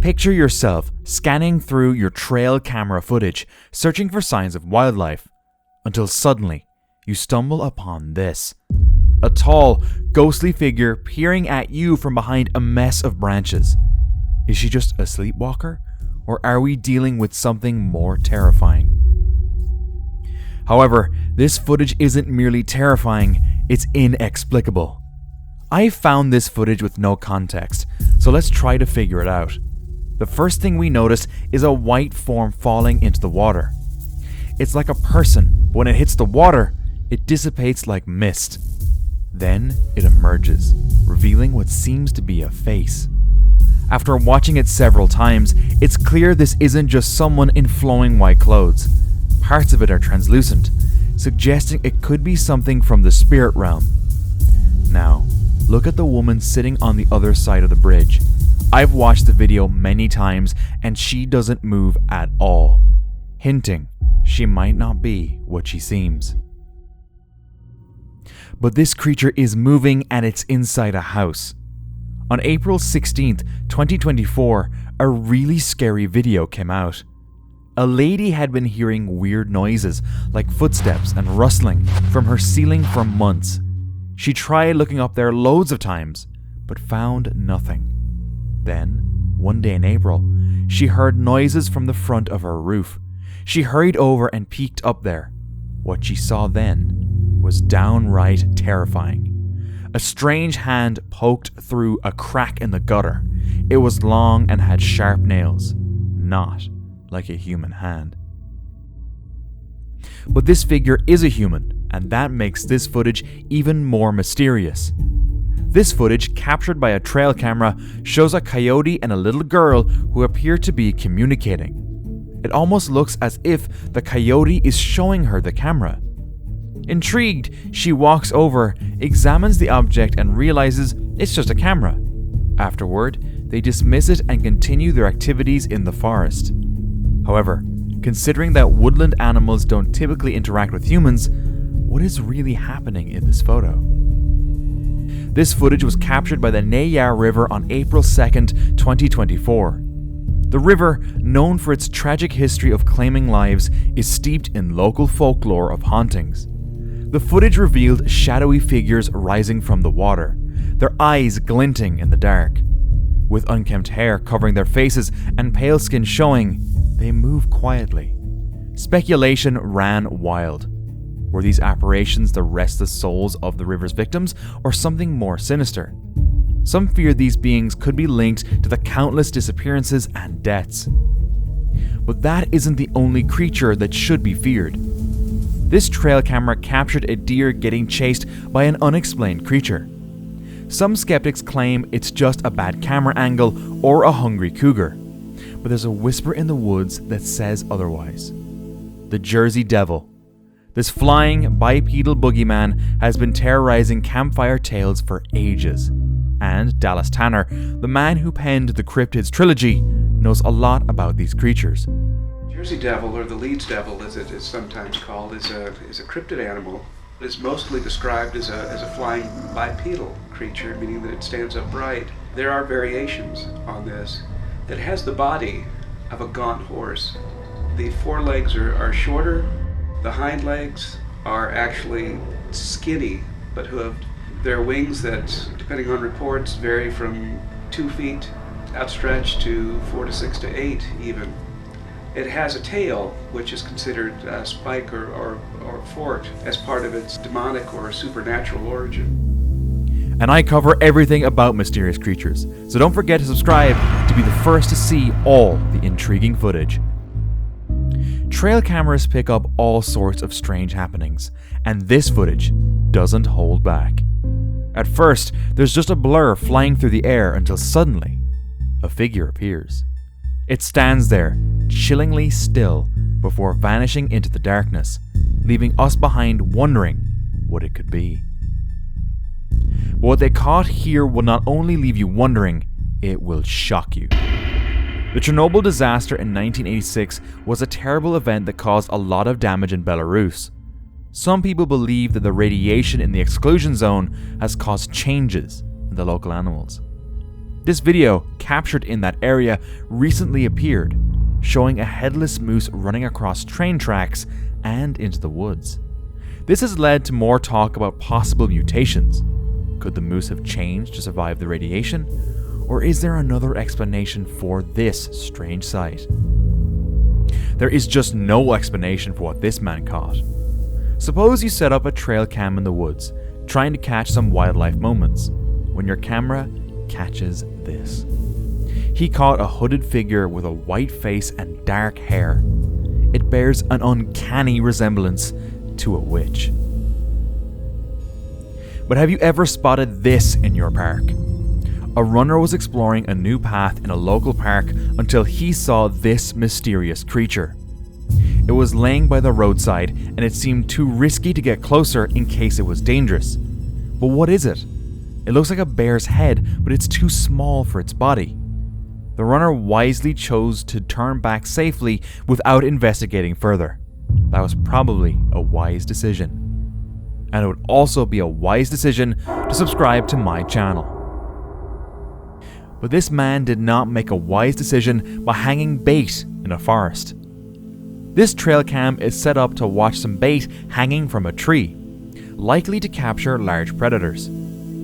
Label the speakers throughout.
Speaker 1: Picture yourself scanning through your trail camera footage, searching for signs of wildlife, until suddenly you stumble upon this. A tall, ghostly figure peering at you from behind a mess of branches. Is she just a sleepwalker, or are we dealing with something more terrifying? However, this footage isn't merely terrifying, it's inexplicable. I found this footage with no context, so let's try to figure it out. The first thing we notice is a white form falling into the water. It's like a person, but when it hits the water, it dissipates like mist. Then it emerges, revealing what seems to be a face. After watching it several times, it's clear this isn't just someone in flowing white clothes. Parts of it are translucent, suggesting it could be something from the spirit realm. Now, look at the woman sitting on the other side of the bridge. I've watched the video many times and she doesn't move at all, hinting she might not be what she seems. But this creature is moving and it's inside a house. On April 16th, 2024, a really scary video came out. A lady had been hearing weird noises like footsteps and rustling from her ceiling for months. She tried looking up there loads of times, but found nothing. Then, one day in April, she heard noises from the front of her roof. She hurried over and peeked up there. What she saw then was downright terrifying. A strange hand poked through a crack in the gutter. It was long and had sharp nails, not like a human hand. But this figure is a human, and that makes this footage even more mysterious. This footage, captured by a trail camera, shows a coyote and a little girl who appear to be communicating. It almost looks as if the coyote is showing her the camera. Intrigued, she walks over, examines the object and realizes it's just a camera. Afterward, they dismiss it and continue their activities in the forest. However, considering that woodland animals don't typically interact with humans, what is really happening in this photo? This footage was captured by the Nayar River on April 2nd, 2024. The river, known for its tragic history of claiming lives, is steeped in local folklore of hauntings. The footage revealed shadowy figures rising from the water, their eyes glinting in the dark. With unkempt hair covering their faces and pale skin showing, they move quietly. Speculation ran wild. Were these apparitions the restless souls of the river's victims, or something more sinister? Some feared these beings could be linked to the countless disappearances and deaths. But that isn't the only creature that should be feared. This trail camera captured a deer getting chased by an unexplained creature. Some skeptics claim it's just a bad camera angle or a hungry cougar, but there's a whisper in the woods that says otherwise. The Jersey Devil. This flying, bipedal boogeyman has been terrorizing campfire tales for ages. And Dallas Tanner, the man who penned the Cryptids trilogy, knows a lot about these creatures.
Speaker 2: Jersey Devil, or the Leeds Devil as it is sometimes called, is a cryptid animal. It is mostly described as a flying bipedal creature, meaning that it stands upright. There are variations on this. It has the body of a gaunt horse. The forelegs are shorter. The hind legs are actually skinny but hooved. There are wings that, depending on reports, vary from 2 feet outstretched to 4 to 6 to 8 even. It has a tail, which is considered a spike or forked as part of its demonic or supernatural origin.
Speaker 1: And I cover everything about mysterious creatures, so don't forget to subscribe to be the first to see all the intriguing footage. Trail cameras pick up all sorts of strange happenings, and this footage doesn't hold back. At first, there's just a blur flying through the air until suddenly, a figure appears. It stands there, chillingly still, before vanishing into the darkness, leaving us behind wondering what it could be. But what they caught here will not only leave you wondering, it will shock you. The Chernobyl disaster in 1986 was a terrible event that caused a lot of damage in Belarus. Some people believe that the radiation in the exclusion zone has caused changes in the local animals. This video, captured in that area, recently appeared, showing a headless moose running across train tracks and into the woods. This has led to more talk about possible mutations. Could the moose have changed to survive the radiation? Or is there another explanation for this strange sight? There is just no explanation for what this man caught. Suppose you set up a trail cam in the woods, trying to catch some wildlife moments, when your camera catches this. He caught a hooded figure with a white face and dark hair. It bears an uncanny resemblance to a witch. But have you ever spotted this in your park? A runner was exploring a new path in a local park until he saw this mysterious creature. It was laying by the roadside and it seemed too risky to get closer in case it was dangerous. But what is it? It looks like a bear's head, but it's too small for its body. The runner wisely chose to turn back safely without investigating further. That was probably a wise decision. And it would also be a wise decision to subscribe to my channel. But this man did not make a wise decision by hanging bait in a forest. This trail cam is set up to watch some bait hanging from a tree, likely to capture large predators.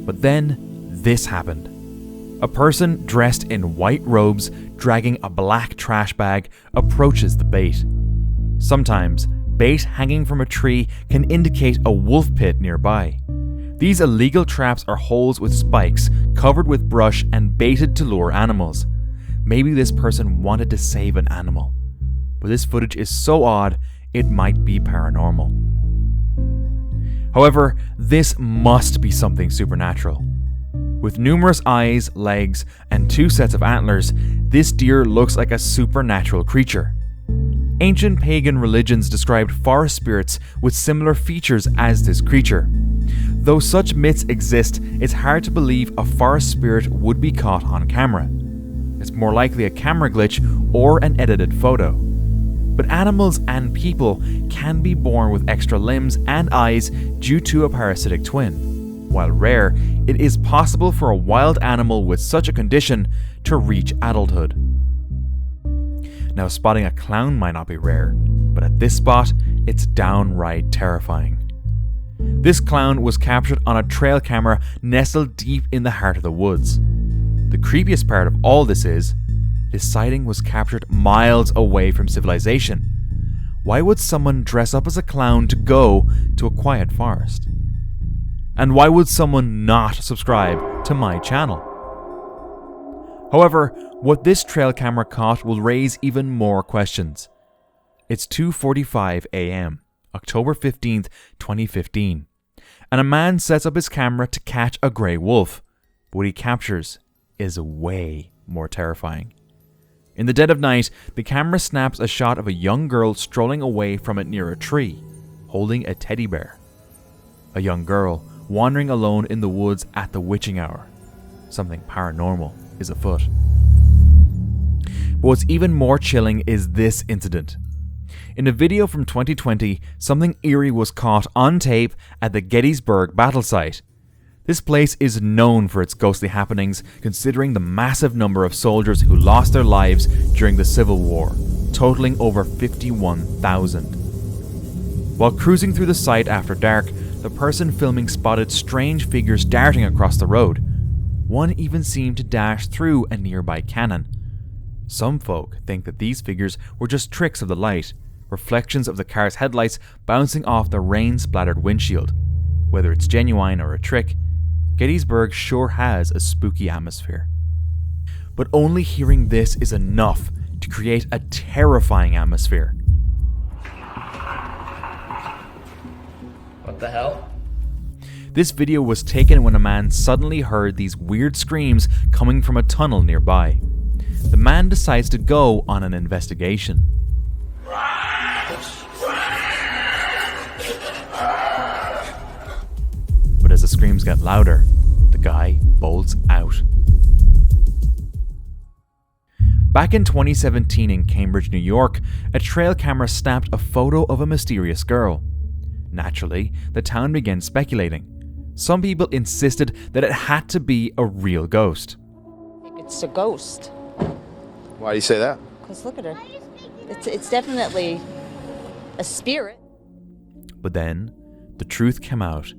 Speaker 1: But then, this happened. A person dressed in white robes, dragging a black trash bag, approaches the bait. Sometimes, bait hanging from a tree can indicate a wolf pit nearby. These illegal traps are holes with spikes, covered with brush and baited to lure animals. Maybe this person wanted to save an animal. But this footage is so odd, it might be paranormal. However, this must be something supernatural. With numerous eyes, legs, and 2 sets of antlers, this deer looks like a supernatural creature. Ancient pagan religions described forest spirits with similar features as this creature. Though such myths exist, it's hard to believe a forest spirit would be caught on camera. It's more likely a camera glitch or an edited photo. But animals and people can be born with extra limbs and eyes due to a parasitic twin. While rare, it is possible for a wild animal with such a condition to reach adulthood. Now, spotting a clown might not be rare, but at this spot, it's downright terrifying. This clown was captured on a trail camera nestled deep in the heart of the woods. The creepiest part of all this is, this sighting was captured miles away from civilization. Why would someone dress up as a clown to go to a quiet forest? And why would someone not subscribe to my channel? However, what this trail camera caught will raise even more questions. It's 2:45 a.m., October 15th, 2015, and a man sets up his camera to catch a grey wolf. But what he captures is way more terrifying. In the dead of night, the camera snaps a shot of a young girl strolling away from it near a tree, holding a teddy bear. A young girl wandering alone in the woods at the witching hour. Something paranormal is afoot. But what's even more chilling is this incident. In a video from 2020, something eerie was caught on tape at the Gettysburg battle site. This place is known for its ghostly happenings, considering the massive number of soldiers who lost their lives during the Civil War, totaling over 51,000. While cruising through the site after dark, the person filming spotted strange figures darting across the road. One even seemed to dash through a nearby cannon. Some folk think that these figures were just tricks of the light, reflections of the car's headlights bouncing off the rain-splattered windshield. Whether it's genuine or a trick, Gettysburg sure has a spooky atmosphere. But only hearing this is enough to create a terrifying atmosphere.
Speaker 3: What the hell?
Speaker 1: This video was taken when a man suddenly heard these weird screams coming from a tunnel nearby. The man decides to go on an investigation. But as the screams get louder, the guy bolts out. Back in 2017 in Cambridge, New York, a trail camera snapped a photo of a mysterious girl. Naturally, the town began speculating. Some people insisted that it had to be a real ghost.
Speaker 4: it's a ghost.
Speaker 5: Why do you say that?
Speaker 4: Because look at her. It's definitely a spirit.
Speaker 1: But then, the truth came out.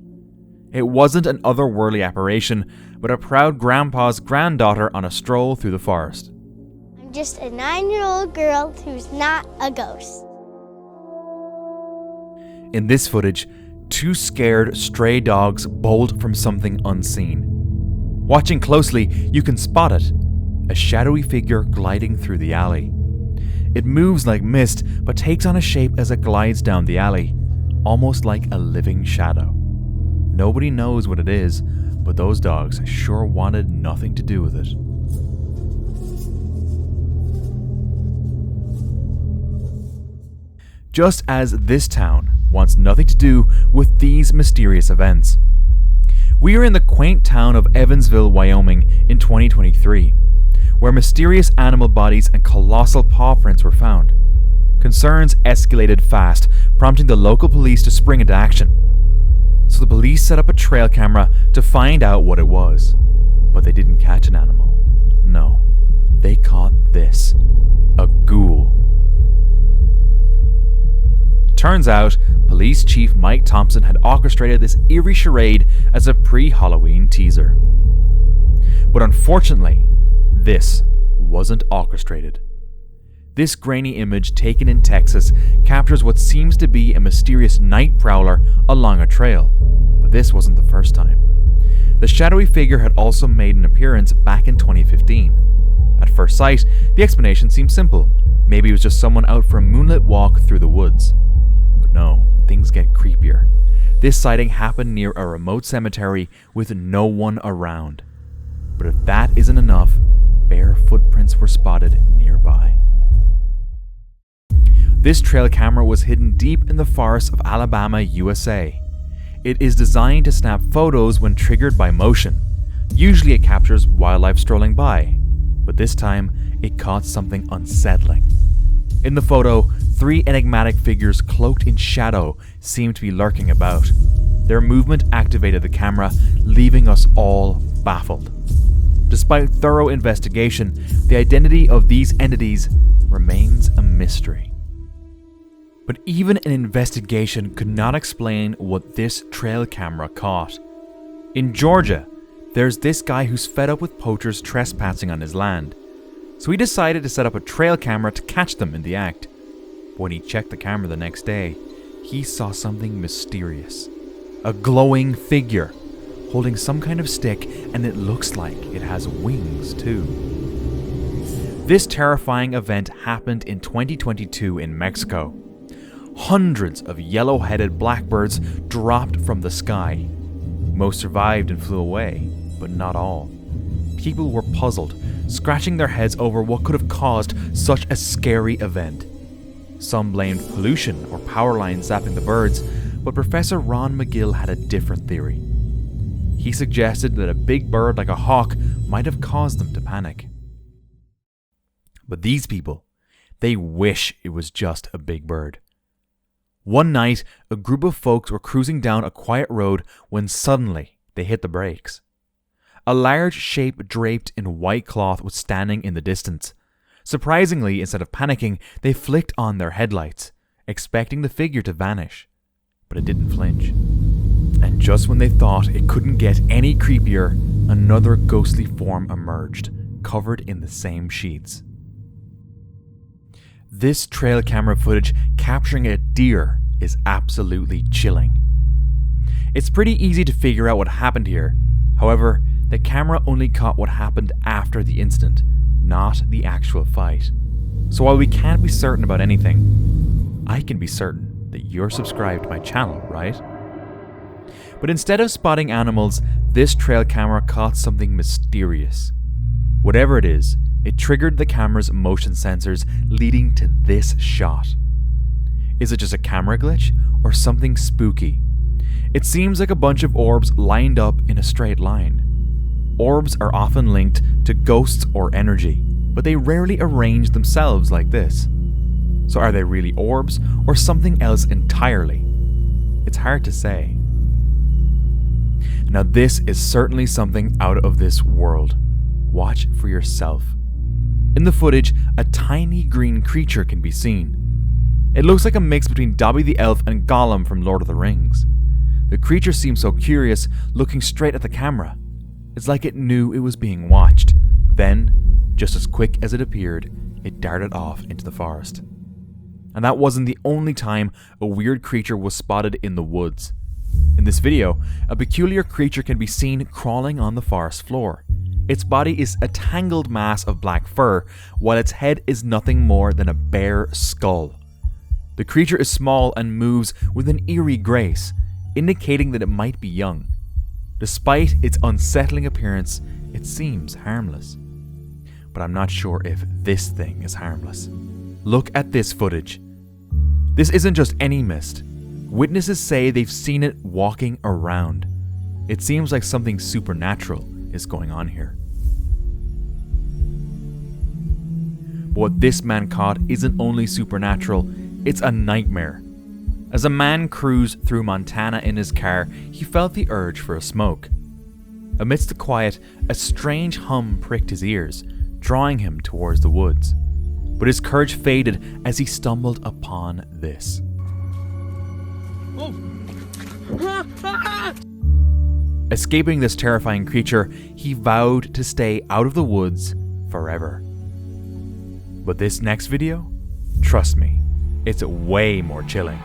Speaker 1: It wasn't an otherworldly apparition, but a proud grandpa's granddaughter on a stroll through the forest.
Speaker 6: I'm just a 9-year-old girl who's not a ghost.
Speaker 1: In this footage, 2 scared stray dogs bolt from something unseen. Watching closely, you can spot it, a shadowy figure gliding through the alley. It moves like mist, but takes on a shape as it glides down the alley, almost like a living shadow. Nobody knows what it is, but those dogs sure wanted nothing to do with it. Just as this town wants nothing to do with these mysterious events. We are in the quaint town of Evansville, Wyoming in 2023, where mysterious animal bodies and colossal paw prints were found. Concerns escalated fast, prompting the local police to spring into action. So the police set up a trail camera to find out what it was. But they didn't catch an animal. No, they caught this. A ghoul. Turns out, Police Chief Mike Thompson had orchestrated this eerie charade as a pre-Halloween teaser. But unfortunately, this wasn't orchestrated. This grainy image taken in Texas captures what seems to be a mysterious night prowler along a trail. But this wasn't the first time. The shadowy figure had also made an appearance back in 2015. At first sight, the explanation seemed simple. Maybe it was just someone out for a moonlit walk through the woods. But no, things get creepier. This sighting happened near a remote cemetery with no one around. But if that isn't enough, bare footprints were spotted nearby. This trail camera was hidden deep in the forests of Alabama, USA. It is designed to snap photos when triggered by motion. Usually it captures wildlife strolling by, but this time it caught something unsettling. In the photo, 3 enigmatic figures cloaked in shadow seemed to be lurking about. Their movement activated the camera, leaving us all baffled. Despite thorough investigation, the identity of these entities remains a mystery. But even an investigation could not explain what this trail camera caught. In Georgia, there's this guy who's fed up with poachers trespassing on his land. So he decided to set up a trail camera to catch them in the act. When he checked the camera the next day, he saw something mysterious. A glowing figure, holding some kind of stick, and it looks like it has wings too. This terrifying event happened in 2022 in Mexico. Hundreds of yellow-headed blackbirds dropped from the sky. Most survived and flew away, but not all. People were puzzled, scratching their heads over what could have caused such a scary event. Some blamed pollution or power lines zapping the birds, but Professor Ron McGill had a different theory. He suggested that a big bird like a hawk might have caused them to panic. But these people, they wish it was just a big bird. One night, a group of folks were cruising down a quiet road when suddenly they hit the brakes. A large shape draped in white cloth was standing in the distance. Surprisingly, instead of panicking, they flicked on their headlights, expecting the figure to vanish. But it didn't flinch. And just when they thought it couldn't get any creepier, another ghostly form emerged, covered in the same sheets. This trail camera footage capturing a deer is absolutely chilling. It's pretty easy to figure out what happened here. However, the camera only caught what happened after the incident, not the actual fight. So while we can't be certain about anything, I can be certain that you're subscribed to my channel, right? But instead of spotting animals, this trail camera caught something mysterious. Whatever it is, it triggered the camera's motion sensors, leading to this shot. Is it just a camera glitch or something spooky? It seems like a bunch of orbs lined up in a straight line. Orbs are often linked to ghosts or energy, but they rarely arrange themselves like this. So are they really orbs or something else entirely? It's hard to say. Now this is certainly something out of this world. watch for yourself. In the footage, a tiny green creature can be seen. It looks like a mix between Dobby the Elf and Gollum from Lord of the Rings. The creature seems so curious, looking straight at the camera. It's like it knew it was being watched. Then, just as quick as it appeared, it darted off into the forest. And that wasn't the only time a weird creature was spotted in the woods. In this video, a peculiar creature can be seen crawling on the forest floor. Its body is a tangled mass of black fur, while its head is nothing more than a bare skull. The creature is small and moves with an eerie grace, indicating that it might be young. Despite its unsettling appearance, it seems harmless. But I'm not sure if this thing is harmless. Look at this footage. This isn't just any mist. Witnesses say they've seen it walking around. It seems like something supernatural is going on here. But what this man caught isn't only supernatural, it's a nightmare. As a man cruised through Montana in his car, he felt the urge for a smoke. Amidst the quiet, a strange hum pricked his ears, drawing him towards the woods. But his courage faded as he stumbled upon this. Escaping this terrifying creature, he vowed to stay out of the woods forever. But this next video, trust me, it's way more chilling.